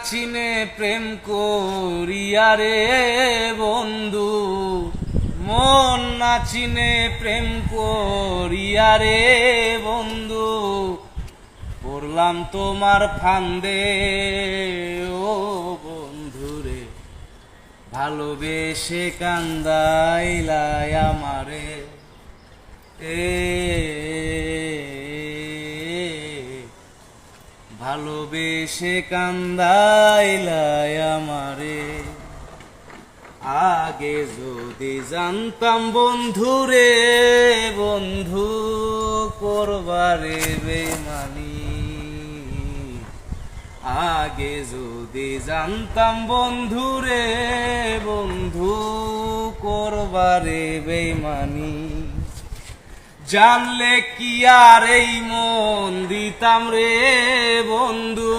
চিনে প্রেম করিয়া রে বন্ধু, মন না চিনে প্রেম করিয়া রে বন্ধু, পড়লাম তোমার ফান্দে ও বন্ধু রে, ভালোবেসে কান্দাইলাই আমারে ভালোবেসে কান্দাইলাই আমারে। আগে যদি জানতাম বন্ধু রে বন্ধু করবারে বেমানি, আগে যদি জানতাম বন্ধু রে বন্ধু করবারে বেমানি, জানলে কি আর এই মন দিতাম রে বন্ধু,